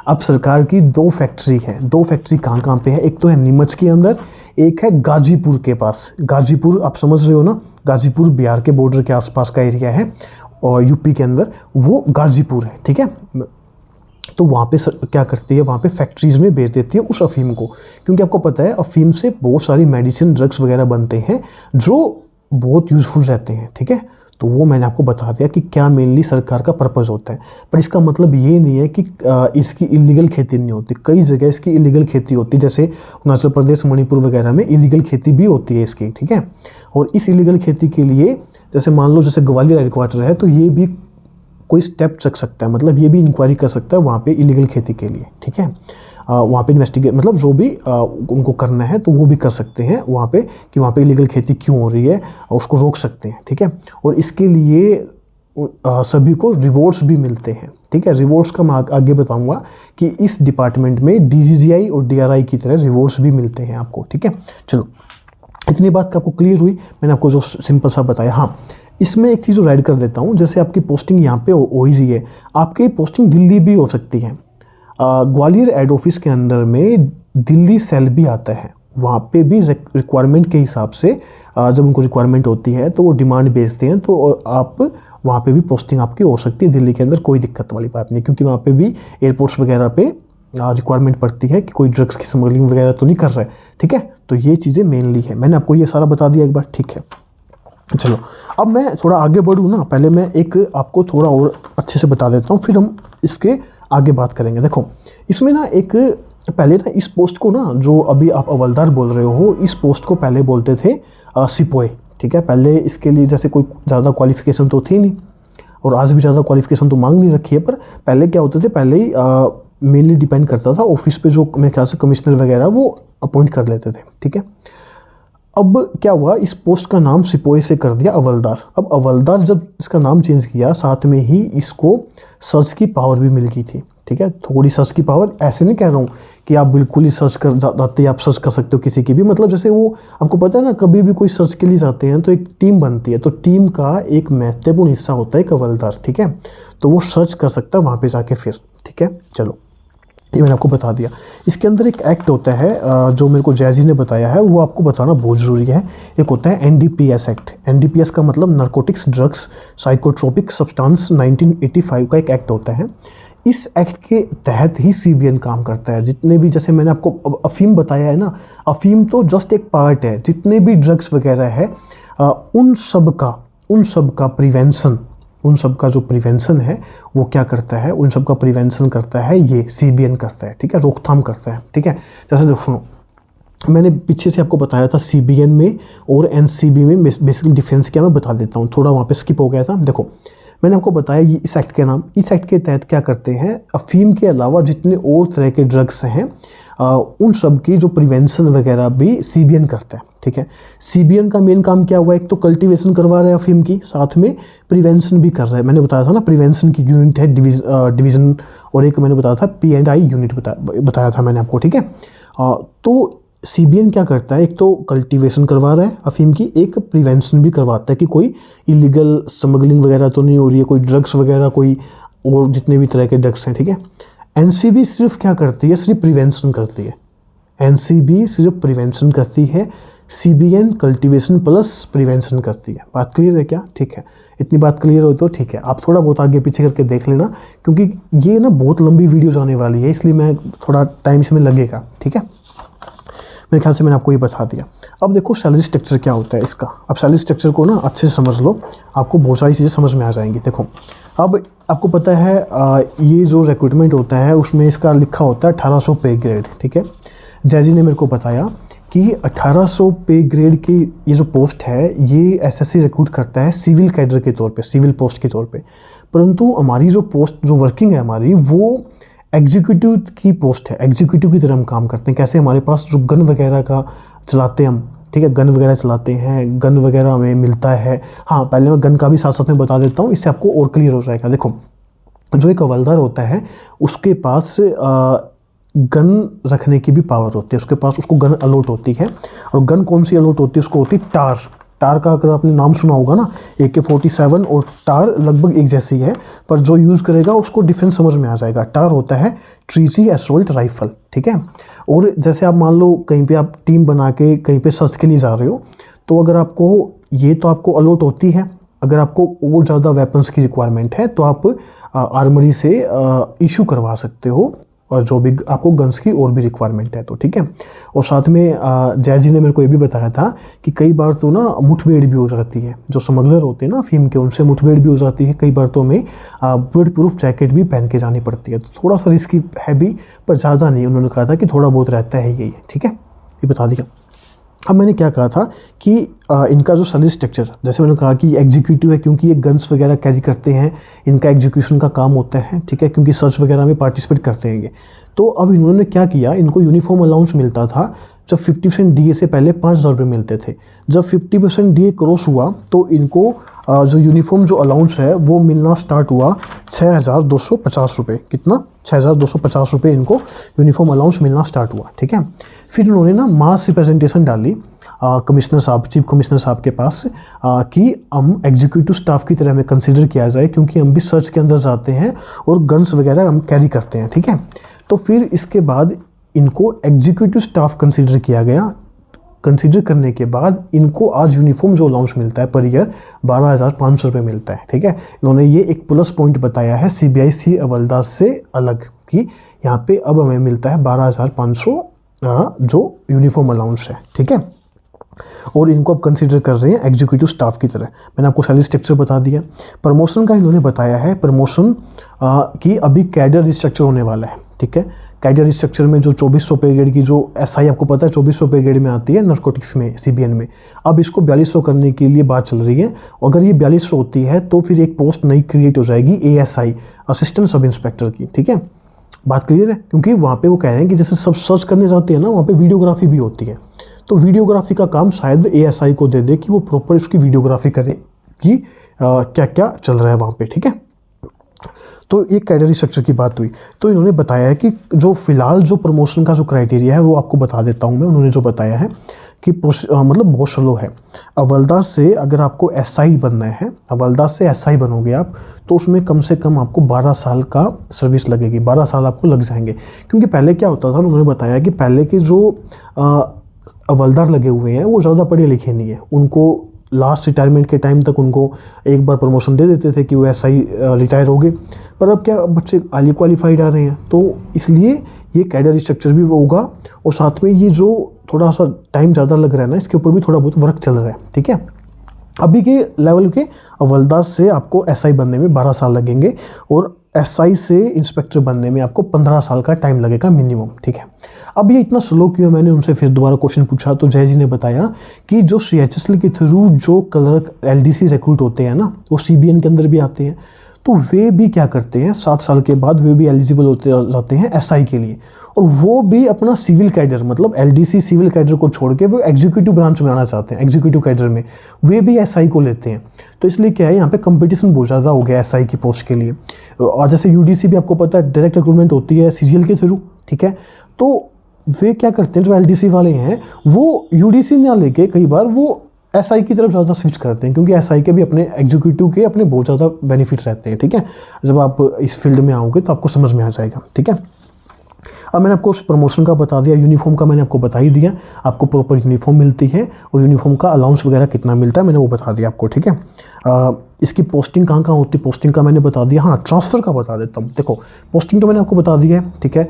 अब सरकार की 2 फैक्ट्री है। 2 फैक्ट्री कहाँ पे है, एक तो है नीमच के अंदर, एक है गाजीपुर के पास। गाजीपुर आप समझ रहे हो ना, गाजीपुर बिहार के बॉर्डर के आसपास का एरिया है और यूपी के अंदर वो गाजीपुर है, ठीक है। तो वहाँ पे क्या करती है, वहाँ पे फैक्ट्रीज़ में बेच देती है उस अफीम को, क्योंकि आपको पता है अफीम से बहुत सारी मेडिसिन ड्रग्स वगैरह बनते हैं जो बहुत यूज़फुल रहते हैं, ठीक है। तो वो मैंने आपको बता दिया कि क्या मेनली सरकार का पर्पज़ होता है। पर इसका मतलब ये नहीं है कि इसकी इलीगल खेती नहीं होती। कई जगह इसकी इलीगल खेती होती है, जैसे अरुणाचल प्रदेश, मणिपुर वगैरह में इलीगल खेती भी होती है इसकी, ठीक है। और इस इलीगल खेती के लिए जैसे मान लो जैसे ग्वालियर हेडक्वार्टर है, तो ये भी कोई स्टेप चक सकता है, मतलब ये भी इंक्वायरी कर सकता है वहाँ पे इलीगल खेती के लिए, ठीक है। वहाँ पे इन्वेस्टिगेट मतलब जो भी उनको करना है तो वो भी कर सकते हैं वहाँ पे कि वहाँ पे इलीगल खेती क्यों हो रही है, उसको रोक सकते हैं, ठीक है। और इसके लिए सभी को रिवॉर्ड्स भी मिलते हैं, ठीक है। रिवॉर्ड्स का मैं आगे बताऊँगा कि इस डिपार्टमेंट में DGGI और DRI की तरह रिवॉर्ड्स भी मिलते हैं आपको, ठीक है। चलो इतनी बात का आपको क्लियर हुई, मैंने आपको जो सिंपल सा बताया। हाँ, इसमें एक चीज़ ऐड कर देता हूँ, जैसे आपकी पोस्टिंग यहाँ पे हो ही रही है, आपकी पोस्टिंग दिल्ली भी हो सकती है। ग्वालियर हेड ऑफिस के अंदर में दिल्ली सेल भी आता है, वहाँ पे भी रिक्वायरमेंट के हिसाब से जब उनको रिक्वायरमेंट होती है तो वो डिमांड भेजते हैं, तो आप वहाँ पे भी पोस्टिंग आपकी हो सकती है दिल्ली के अंदर, कोई दिक्कत वाली बात नहीं, क्योंकि वहाँ पे भी एयरपोर्ट्स वगैरह पे रिक्वायरमेंट पड़ती है कि कोई ड्रग्स की स्मगलिंग वगैरह तो नहीं कर रहा है, ठीक है। तो ये चीज़ें मेनली है, मैंने आपको ये सारा बता दिया एक बार, ठीक है। चलो अब मैं थोड़ा आगे बढ़ूँ ना, पहले मैं एक आपको थोड़ा और अच्छे से बता देता हूँ, फिर हम इसके आगे बात करेंगे। देखो इसमें ना एक पहले ना इस पोस्ट को ना, जो अभी आप हवलदार बोल रहे हो, इस पोस्ट को पहले बोलते थे सिपोए, ठीक है। पहले इसके लिए जैसे कोई ज़्यादा क्वालिफिकेशन तो थी नहीं, और आज भी ज़्यादा क्वालिफिकेशन तो मांग नहीं रखी है, पर पहले क्या होते थे, पहले ही मेनली डिपेंड करता था ऑफिस पे, जो मेरे ख्याल से कमिश्नर वगैरह वो अपॉइंट कर लेते थे, ठीक है। अब क्या हुआ, इस पोस्ट का नाम सिपोए से कर दिया हवलदार। अब हवलदार जब इसका नाम चेंज किया, साथ में ही इसको सर्च की पावर भी मिल गई थी, ठीक है। थोड़ी सर्च की पावर, ऐसे नहीं कह रहा हूँ कि आप बिल्कुल ही सर्च कर जाते हैं, आप सर्च कर सकते हो किसी की भी, मतलब जैसे वो आपको पता है ना, कभी भी कोई सर्च के लिए जाते हैं तो एक टीम बनती है, तो टीम का एक महत्वपूर्ण हिस्सा होता है एक हवलदार, ठीक है। तो वो सर्च कर सकता है वहाँ पे जाके फिर, ठीक है। चलो ये मैंने आपको बता दिया। इसके अंदर एक एक्ट होता है जो मेरे को जैजी ने बताया है, वो आपको बताना बहुत ज़रूरी है। एक होता है NDPS एक्ट। NDPS का मतलब नारकोटिक्स ड्रग्स साइकोट्रोपिक सब्सटेंस 1985 का एक एक्ट होता है। इस एक्ट के तहत ही CBN काम करता है। जितने भी, जैसे मैंने आपको अफीम बताया है ना, अफीम तो जस्ट एक पार्ट है, जितने भी ड्रग्स वगैरह है उन सब का प्रिवेंशन, उन सब का जो प्रिवेंशन है वो क्या करता है, उन सब का प्रिवेंशन करता है ये CBN करता है, ठीक है, रोकथाम करता है, ठीक है। जैसे देखो सुनो, मैंने पीछे से आपको बताया था CBN में और NCB में बेसिकली डिफरेंस क्या, मैं बता देता हूँ, थोड़ा वहाँ पे स्किप हो गया था। देखो मैंने आपको बताया ये इस एक्ट के नाम, इस एक्ट के तहत क्या करते हैं, अफीम के अलावा जितने और तरह के ड्रग्स हैं उन सब की जो प्रिवेंशन वगैरह भी CBN करता है, ठीक है। CBN का मेन काम क्या हुआ, एक तो कल्टीवेशन करवा रहा है अफीम की, साथ में प्रिवेंशन भी कर रहा है। मैंने बताया था ना, प्रिवेंशन की यूनिट है डिवीज़न, और एक मैंने बताया था P&I यूनिट बताया था मैंने आपको, ठीक है। तो CBN क्या करता है, एक तो कल्टीवेशन करवा रहा है अफीम की, एक प्रिवेंशन भी करवाता है कि कोई इलीगल स्मगलिंग वगैरह तो नहीं हो रही है, कोई ड्रग्स वगैरह, कोई और जितने भी तरह के ड्रग्स हैं, ठीक है। NCB सिर्फ क्या करती है, सिर्फ प्रिवेंशन करती है। NCB सिर्फ प्रिवेंशन करती है, CBN कल्टीवेशन प्लस प्रिवेंशन करती है। बात क्लियर है क्या, ठीक है। इतनी बात क्लियर हो तो ठीक है, आप थोड़ा बहुत आगे पीछे करके देख लेना, क्योंकि ये ना बहुत लंबी वीडियोज़ आने वाली है, इसलिए मैं थोड़ा टाइम इसमें लगेगा, ठीक है। मेरे ख्याल से मैंने आपको ये बता दिया। अब देखो सैलरी स्ट्रक्चर क्या होता है इसका। अब सैलरी स्ट्रक्चर को ना अच्छे से समझ लो, आपको बहुत सारी चीज़ें समझ में आ जाएंगी। देखो अब आपको पता है ये जो रिक्रूटमेंट होता है उसमें इसका लिखा होता है 1800 पे ग्रेड, ठीक है। जैजी ने मेरे को बताया कि 1800 पे ग्रेड की ये जो पोस्ट है ये SSC रिक्रूट करता है सिविल कैडर के तौर पे, सिविल पोस्ट के तौर पे। परंतु हमारी जो पोस्ट, जो वर्किंग है हमारी, वो एग्जीक्यूटिव की पोस्ट है। एग्जीक्यूटिव की तरह हम काम करते हैं। कैसे, हमारे पास जो गन वगैरह का चलाते हैं हम, ठीक है, गन वगैरह चलाते हैं, गन वगैरह हमें मिलता है। हाँ, पहले मैं गन का भी साथ साथ में बता देता हूँ, इससे आपको और क्लियर हो जाएगा। देखो जो एक हवलदार होता है उसके पास गन रखने की भी पावर होती है, उसके पास, उसको गन अलॉट होती है। और गन कौन सी अलॉट होती है, उसको होती है टार। टार का अगर आपने नाम सुना होगा ना, AK-47 और टार लगभग एक जैसी है, पर जो यूज़ करेगा उसको डिफरेंस समझ में आ जाएगा। टार होता है ट्रीजी असॉल्ट राइफल, ठीक है। और जैसे आप मान लो कहीं पे आप टीम बना के कहीं पे सर्च के लिए जा रहे हो, तो अगर आपको ये तो आपको अलॉट होती है, अगर आपको और ज़्यादा वेपन्स की रिक्वायरमेंट है तो आप आर्मरी से इशू करवा सकते हो, और जो भी आपको गन्स की और भी रिक्वायरमेंट है तो, ठीक है। और साथ में जैजी ने मेरे को ये भी बताया था कि कई बार तो ना मुठभेड़ भी हो जाती है, जो स्मगलर होते हैं ना अफीम के, उनसे मुठभेड़ भी हो जाती है। कई बार तो हमें बुलेट प्रूफ जैकेट भी पहन के जानी पड़ती है, तो थोड़ा सा रिस्की है भी, पर ज़्यादा नहीं। उन्होंने कहा था कि थोड़ा बहुत रहता है यही, ठीक है, ये बता दिया। अब मैंने क्या कहा था कि इनका जो सैलरी स्ट्रक्चर, जैसे मैंने कहा कि एग्जीक्यूटिव है क्योंकि ये गन्स वगैरह कैरी करते हैं, इनका एग्जीक्यूशन का काम होता है, ठीक है, क्योंकि सर्च वगैरह में पार्टिसिपेट करते हैं ये। तो अब इन्होंने क्या किया, इनको यूनिफॉर्म अलाउंस मिलता था। जब 50% DA से पहले 5000 रुपये मिलते थे। जब 50% DA क्रॉस हुआ तो इनको जो यूनिफॉर्म जो अलाउंस है वो मिलना स्टार्ट हुआ 6250 रुपये। कितना? 6250 रुपये इनको यूनिफॉर्म अलाउंस मिलना स्टार्ट हुआ, ठीक है। फिर इन्होंने ना मास रिप्रेजेंटेशन डाली कमिश्नर साहब, चीफ कमिश्नर साहब के पास कि हम एग्जीक्यूटिव स्टाफ की तरह हमें कंसिडर किया जाए, क्योंकि हम भी सर्च के अंदर जाते हैं और गन्स वगैरह हम कैरी करते हैं, ठीक है। तो फिर इसके बाद इनको एग्जीक्यूटिव स्टाफ कंसिडर किया गया कंसीडर करने के बाद इनको आज यूनिफॉर्म जो अलाउंस मिलता है पर ईयर 12,500 रुपये मिलता है। ठीक है, इन्होंने ये एक प्लस पॉइंट बताया है CBIC हवलदार से अलग कि यहाँ पे अब हमें मिलता है 12,500 जो यूनिफॉर्म अलाउंस है। ठीक है, और इनको अब कंसीडर कर रहे हैं एग्जीक्यूटिव स्टाफ की तरह। मैंने आपको सैलरी स्ट्रक्चर बता दिया। प्रमोशन का इन्होंने बताया है प्रमोशन की अभी कैडर रिस्ट्रक्चर होने वाला है। ठीक है, कैडर रिस्ट्रक्चर में जो 2400 पे ग्रेड की जो SI आपको पता है 2400 पे ग्रेड में आती है नारकोटिक्स में CBN में, अब इसको 4200 करने के लिए बात चल रही है। अगर ये 4200 होती है तो फिर एक पोस्ट नई क्रिएट हो जाएगी ASI असिस्टेंट सब इंस्पेक्टर की। ठीक है, बात क्लियर है, क्योंकि वहाँ पे वो कह रहे हैं कि जैसे सब सर्च करने जाते हैं ना, वहाँ पे वीडियोग्राफी भी होती है, तो वीडियोग्राफी का काम शायद ASI को दे दे कि वो प्रॉपर उसकी वीडियोग्राफी करे कि क्या क्या चल रहा है वहाँ पे। ठीक है, तो ये कैडर स्ट्रक्चर की बात हुई। तो इन्होंने बताया है कि जो फिलहाल जो प्रमोशन का जो क्राइटेरिया है वो आपको बता देता हूँ मैं। उन्होंने जो बताया है कि मतलब बहुत स्लो है। हवलदार से अगर आपको SI बनना है, हवलदार से SI बनोगे आप, तो उसमें कम से कम आपको 12 साल का सर्विस लगेगी, 12 साल आपको लग जाएंगे। क्योंकि पहले क्या होता था, उन्होंने बताया कि पहले के जो हवलदार लगे हुए हैं वो ज़्यादा पढ़े लिखे नहीं है, उनको लास्ट रिटायरमेंट के टाइम तक उनको एक बार प्रमोशन दे देते थे कि वो SI रिटायर हो गए। पर अब क्या बच्चे हाईली क्वालिफाइड आ रहे हैं, तो इसलिए ये कैडर स्ट्रक्चर भी वो होगा, और साथ में ये जो थोड़ा सा टाइम ज़्यादा लग रहा है ना, इसके ऊपर भी थोड़ा बहुत वर्क चल रहा है। ठीक है, अभी के लेवल के हवलदार से आपको SI बनने में 12 साल लगेंगे, और SI से इंस्पेक्टर बनने में आपको 15 साल का टाइम लगेगा मिनिमम। ठीक है, अब ये इतना स्लो क्यों है, मैंने उनसे फिर दोबारा क्वेश्चन पूछा तो जय जी ने बताया कि जो CHSL के थ्रू जो क्लर्क LDC रिक्रूट होते हैं ना, वो CBN के अंदर भी आते हैं, तो वे भी क्या करते हैं 7 साल के बाद वे भी एलिजिबल होते जाते हैं SI के लिए, और वो भी अपना सिविल कैडर मतलब LDC सिविल कैडर को छोड़ के वो एग्जीक्यूटिव ब्रांच में आना चाहते हैं, एग्जीक्यूटिव कैडर में वे भी SI को लेते हैं। तो इसलिए क्या है, यहाँ पे कंपटीशन बहुत ज़्यादा हो गया SI की पोस्ट के लिए। और जैसे UDC भी आपको पता है डायरेक्ट रिक्रूटमेंट होती है CGL के थ्रू। ठीक है, तो वे क्या करते हैं, जो LDC वाले हैं वो UDC ना लेके कई बार वो SI की तरफ ज़्यादा स्विच करते हैं, क्योंकि SI के भी अपने एग्जीक्यूटिव के अपने बहुत ज़्यादा बेनिफिट्स रहते हैं। ठीक है, जब आप इस फील्ड में आओगे तो आपको समझ में आ जाएगा। ठीक है, अब मैंने आपको प्रमोशन का बता दिया, यूनिफॉर्म का मैंने आपको बता ही दिया, आपको प्रॉपर यूनिफॉर्म मिलती है, और यूनिफॉर्म का अलाउंस वगैरह कितना मिलता है मैंने वो बता दिया आपको। ठीक है, इसकी पोस्टिंग कहाँ कहाँ होती है, पोस्टिंग का मैंने बता दिया। हाँ, ट्रांसफ़र का बता देता हूँ। देखो, पोस्टिंग तो मैंने आपको बता दिया है। ठीक है,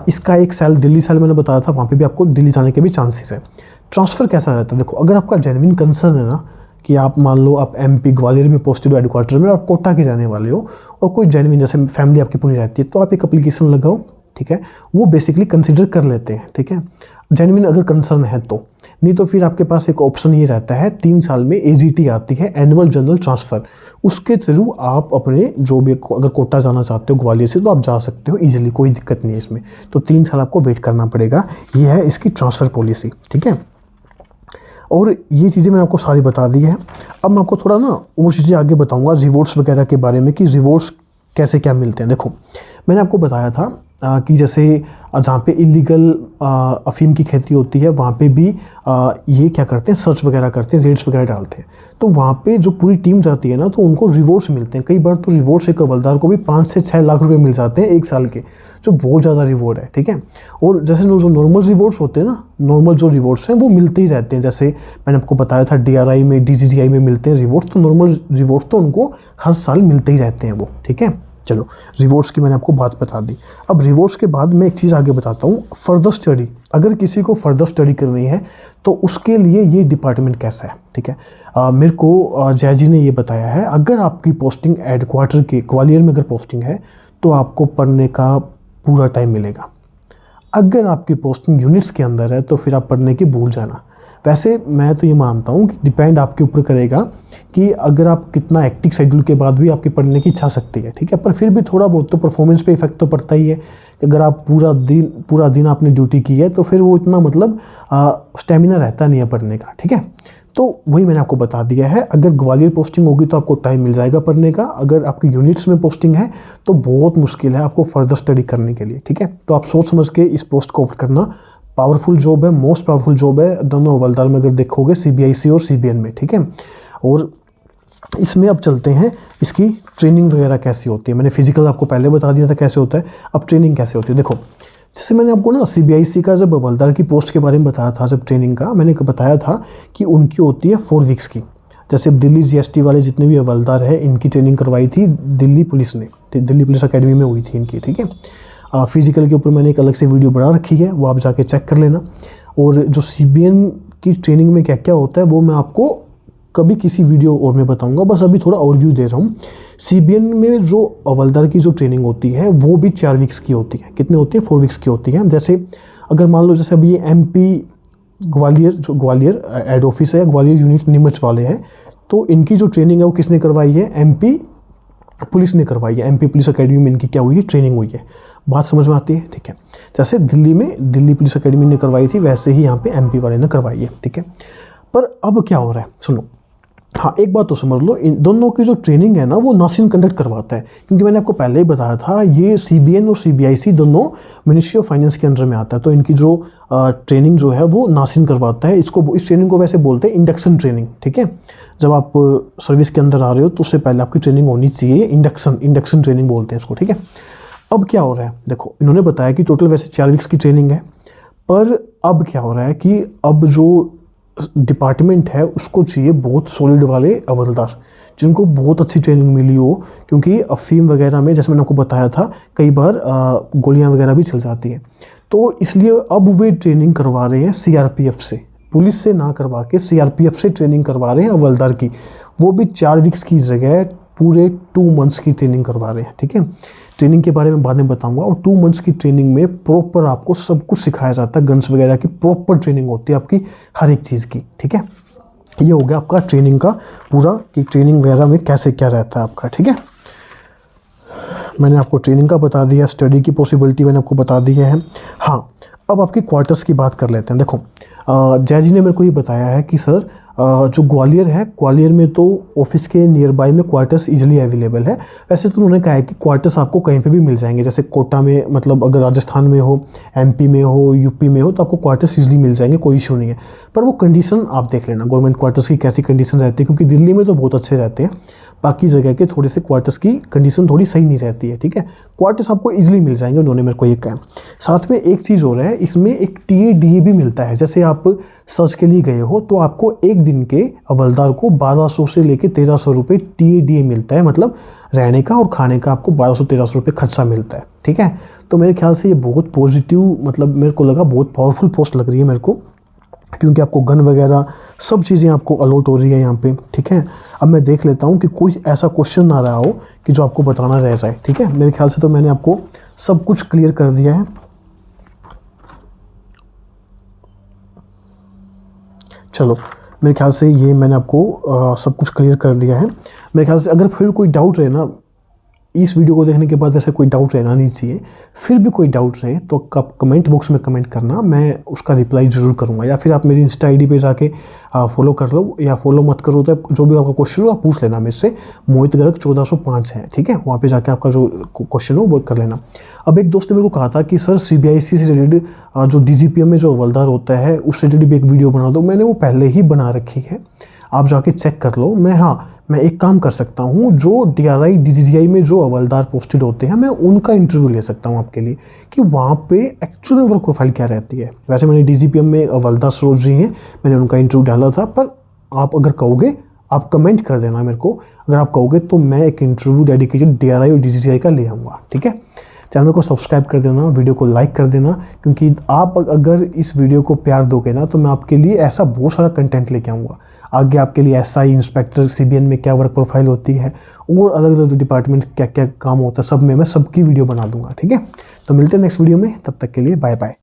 इसका एक सेल दिल्ली सेल मैंने बताया था, वहाँ पे भी आपको दिल्ली जाने के भी चांसेस है। ट्रांसफ़र कैसा रहता है, देखो, अगर आपका जेन्युइन कंसर्न है ना कि आप मान लो आप MP ग्वालियर में पोस्टेड हो हेडक्वार्टर में, और आप कोटा के रहने वाले हो, और कोई जेन्युइन जैसे फैमिली आपकी पूरी रहती है, तो आप एक एप्लीकेशन लगाओ। ठीक है, वो बेसिकली कंसिडर कर लेते हैं। ठीक है, जेन्युइन अगर कंसर्न है तो, नहीं तो फिर आपके पास एक ऑप्शन ये रहता है 3 साल में AGT आती है, एनुअल जनरल ट्रांसफ़र, उसके थ्रू आप अपने जो भी अगर कोटा जाना चाहते हो ग्वालियर से तो आप जा सकते हो ईजिली, कोई दिक्कत नहीं है इसमें। तो 3 साल आपको वेट करना पड़ेगा, ये है इसकी ट्रांसफ़र पॉलिसी। ठीक है, और ये चीज़ें मैंने आपको सारी बता दी है। अब मैं आपको थोड़ा ना वो चीज़ें आगे बताऊँगा रिवॉर्ड्स वगैरह के बारे में, कि रिवॉर्ड्स कैसे क्या मिलते हैं। देखो, मैंने आपको बताया था कि जैसे जहाँ पे इलीगल अफीम की खेती होती है वहाँ पे भी ये क्या करते हैं, सर्च वगैरह करते हैं, रेड्स वगैरह डालते हैं, तो वहाँ पे जो पूरी टीम जाती है ना, तो उनको रिवॉर्ड्स मिलते हैं। कई बार तो रिवॉर्ड्स एक हवलदार को भी 5 से 6 लाख रुपए मिल जाते हैं 1 साल के, जो बहुत ज़्यादा रिवॉर्ड है। ठीक है, और जैसे जो नॉर्मल रिवॉर्ड्स होते हैं ना, नॉर्मल जो रिवॉर्ड्स हैं वो मिलते ही रहते हैं। जैसे मैंने आपको बताया था DRI में, DGGI में मिलते हैं रिवॉर्ड्स, तो नॉर्मल रिवॉर्ड्स तो उनको हर साल मिलते ही रहते हैं वो। ठीक है, चलो, रिवॉर्ड्स की मैंने आपको बात बता दी। अब रिवॉर्ड्स के बाद मैं एक चीज़ आगे बताता हूँ, फर्दर स्टडी। अगर किसी को फर्दर स्टडी करनी है तो उसके लिए ये डिपार्टमेंट कैसा है। ठीक है, मेरे को जय जी ने ये बताया है, अगर आपकी पोस्टिंग हेडक्वार्टर के ग्वालियर में अगर पोस्टिंग है तो आपको पढ़ने का पूरा टाइम मिलेगा। अगर आपकी पोस्टिंग यूनिट्स के अंदर है तो फिर आप पढ़ने की भूल जाना। वैसे मैं तो ये मानता हूँ कि डिपेंड आपके ऊपर करेगा कि अगर आप कितना एक्टिव शेड्यूल के बाद भी आपकी पढ़ने की इच्छा सकती है। ठीक है, पर फिर भी थोड़ा बहुत तो परफॉर्मेंस पे इफेक्ट तो पड़ता ही है कि अगर आप पूरा दिन आपने ड्यूटी की है तो फिर वो इतना मतलब स्टेमिना रहता नहीं है पढ़ने का। ठीक है, तो वही मैंने आपको बता दिया है। अगर ग्वालियर पोस्टिंग होगी तो आपको टाइम मिल जाएगा पढ़ने का, अगर आपकी यूनिट्स में पोस्टिंग है तो बहुत मुश्किल है आपको फर्दर स्टडी करने के लिए। ठीक है, तो आप सोच समझ के इस पोस्ट को ऑप्ट करना। पावरफुल जॉब है, मोस्ट पावरफुल जॉब है दोनों हवलदार में अगर देखोगे, CBIC और CBN में। ठीक है, और इसमें अब चलते हैं इसकी ट्रेनिंग वगैरह कैसी होती है। मैंने फिजिकल आपको पहले बता दिया था कैसे होता है, अब ट्रेनिंग कैसे होती है। देखो, जैसे मैंने आपको ना CBIC का जब हवलदार की पोस्ट के बारे में बताया था, जब ट्रेनिंग का मैंने बताया था कि उनकी होती है 4 वीक्स की। जैसे दिल्ली GST वाले जितने भी हवलदार हैं, इनकी ट्रेनिंग करवाई थी दिल्ली पुलिस ने, दिल्ली पुलिस अकेडमी में हुई थी इनकी, ठीक है। फिजिकल के ऊपर मैंने एक अलग से वीडियो बना रखी है, वो आप जाके चेक कर लेना। और जो CBN की ट्रेनिंग में क्या क्या होता है वो मैं आपको कभी किसी वीडियो और में बताऊंगा, बस अभी थोड़ा ओवरव्यू दे रहा हूँ। CBN में जो हवलदार की जो ट्रेनिंग होती है वो भी 4 वीक्स की होती है। कितने होती है? 4 वीक्स की होती है। जैसे अगर मान लो जैसे अभी ये MP ग्वालियर, जो ग्वालियर हेड ऑफिस है, ग्वालियर यूनिट नीमच वाले हैं, तो इनकी जो ट्रेनिंग है वो किसने करवाई है? MP पुलिस ने करवाई है। MP पुलिस अकेडमी में इनकी क्या हुई है? ट्रेनिंग हुई है। बात समझ में आती है? ठीक है। जैसे दिल्ली में दिल्ली पुलिस अकेडमी ने करवाई थी, वैसे ही यहाँ पे MP वाले ने करवाई है, ठीक है। पर अब क्या हो रहा है, सुनो। हाँ, एक बात तो समझ लो, इन दोनों की जो ट्रेनिंग है ना वो नासिन कंडक्ट करवाता है, क्योंकि मैंने आपको पहले ही बताया था ये CBN और CBIC दोनों मिनिस्ट्री ऑफ फाइनेंस के अंडर में आता है। तो इनकी जो ट्रेनिंग जो है वो नासिन करवाता है। इस ट्रेनिंग को वैसे बोलते हैं इंडक्शन ट्रेनिंग, ठीक है। जब आप सर्विस के अंदर आ रहे हो तो उससे पहले आपकी ट्रेनिंग होनी चाहिए, इंडक्शन ट्रेनिंग बोलते हैं इसको, ठीक है। अब क्या हो रहा है, देखो इन्होंने बताया कि टोटल वैसे 4 वीक्स की ट्रेनिंग है, पर अब क्या हो रहा है कि अब जो डिपार्टमेंट है उसको चाहिए बहुत सॉलिड वाले हवलदार, जिनको बहुत अच्छी ट्रेनिंग मिली हो, क्योंकि अफीम वगैरह में जैसे मैंने आपको बताया था कई बार गोलियां वगैरह भी चल जाती हैं। तो इसलिए अब वे ट्रेनिंग करवा रहे हैं CRPF से, पुलिस से ना करवा के CRPF से ट्रेनिंग करवा रहे हैं हवलदार की। वो भी 4 वीक्स की जगह पूरे 2 मंथ्स की ट्रेनिंग करवा रहे हैं, ठीक है। ट्रेनिंग के बारे में बाद में बताऊंगा। और 2 मंथ्स की ट्रेनिंग में प्रॉपर आपको सब कुछ सिखाया जाता है, गन्स वगैरह की प्रॉपर ट्रेनिंग होती है आपकी हर एक चीज़ की, ठीक है। ये हो गया आपका ट्रेनिंग का पूरा, कि ट्रेनिंग वगैरह में कैसे क्या रहता है आपका, ठीक है। मैंने आपको ट्रेनिंग का बता दिया, स्टडी की पॉसिबिलिटी मैंने आपको बता दी है। हाँ, अब आपकी क्वार्टर्स की बात कर लेते हैं। देखो जय जी ने मेरे को ये बताया है कि सर जो ग्वालियर है, ग्वालियर में तो ऑफिस के नियर बाय में क्वार्टर्स इजीली अवेलेबल है। वैसे तो उन्होंने कहा है कि क्वार्टर्स आपको कहीं पे भी मिल जाएंगे, जैसे कोटा में, मतलब अगर राजस्थान में हो, MP में हो, UP में हो, तो आपको क्वार्टर्स इजीली मिल जाएंगे, कोई इशू नहीं है। पर वो कंडीशन आप देख लेना, गवर्नमेंट क्वार्टर्स की कैसी कंडीशन रहती है, क्योंकि दिल्ली में तो बहुत अच्छे रहते हैं, बाकी जगह के थोड़े से क्वार्टर्स की कंडीशन थोड़ी सही नहीं रहती है, ठीक है। क्वार्टर्स आपको इजीली मिल जाएंगे, उन्होंने मेरे को ये कहा। साथ में एक चीज़ हो रहा है, इसमें एक TADA भी मिलता है। जैसे आप सर्च के लिए गए हो तो आपको एक दिन के हवलदार को 1200 से लेकर 1300 रुपये TADA मिलता है, मतलब रहने का और खाने का आपको 1200-1300 रुपये खर्चा मिलता है, ठीक है। तो मेरे ख्याल से ये बहुत पॉजिटिव, मतलब मेरे को लगा बहुत पावरफुल पोस्ट लग रही है मेरे को, क्योंकि आपको गन वगैरह सब चीज़ें आपको अलॉट हो रही है यहाँ पे, ठीक है। अब मैं देख लेता हूँ कि कोई ऐसा क्वेश्चन ना रहा हो कि जो आपको बताना रह जाए, ठीक है। मेरे ख्याल से तो मैंने आपको सब कुछ क्लियर कर दिया है। चलो, मेरे ख्याल से ये मैंने आपको सब कुछ क्लियर कर दिया है। मेरे ख्याल से अगर फिर कोई डाउट रहे ना, इस वीडियो को देखने के बाद वैसे कोई डाउट रहना नहीं चाहिए, फिर भी कोई डाउट रहे तो आप कमेंट बॉक्स में कमेंट करना, मैं उसका रिप्लाई ज़रूर करूँगा। या फिर आप मेरी इंस्टा ID पे जाके फॉलो कर लो, या फॉलो मत करो तो जो भी आपका क्वेश्चन हो आप पूछ लेना मेरे से। मोहित गर्ग 1405 है, ठीक है, वहाँ पे जाके आपका जो क्वेश्चन हो वो कर लेना। अब एक दोस्त ने मेरे को कहा था कि सर CBIC से रिलेटेड जो DGPM में जो हवलदार होता है उससे रिलेटेड भी एक वीडियो बना दो। मैंने वो पहले ही बना रखी है, आप जाके चेक कर लो। मैं एक काम कर सकता हूँ, जो DRI DGI में जो हवलदार पोस्टेड होते हैं मैं उनका इंटरव्यू ले सकता हूँ आपके लिए, कि वहाँ पे एक्चुअल वर्क प्रोफाइल क्या रहती है। वैसे मैंने DGPM में हवलदार सरोज जी हैं, मैंने उनका इंटरव्यू डाला था, पर आप अगर कहोगे आप कमेंट कर देना मेरे को, अगर आप कहोगे तो मैं एक इंटरव्यू डेडिकेटेड DRI और DGI का ले आऊँगा, ठीक है। चैनल को सब्सक्राइब कर देना, वीडियो को लाइक कर देना, क्योंकि आप अगर इस वीडियो को प्यार दोगे ना तो मैं आपके लिए ऐसा बहुत सारा कंटेंट लेके आऊँगा आगे आपके लिए। SI इंस्पेक्टर CBN में क्या वर्क प्रोफाइल होती है और अलग अलग डिपार्टमेंट क्या क्या काम होता है, सब में मैं सबकी वीडियो बना दूंगा, ठीक है। तो मिलते हैं नेक्स्ट वीडियो में, तब तक के लिए बाय बाय।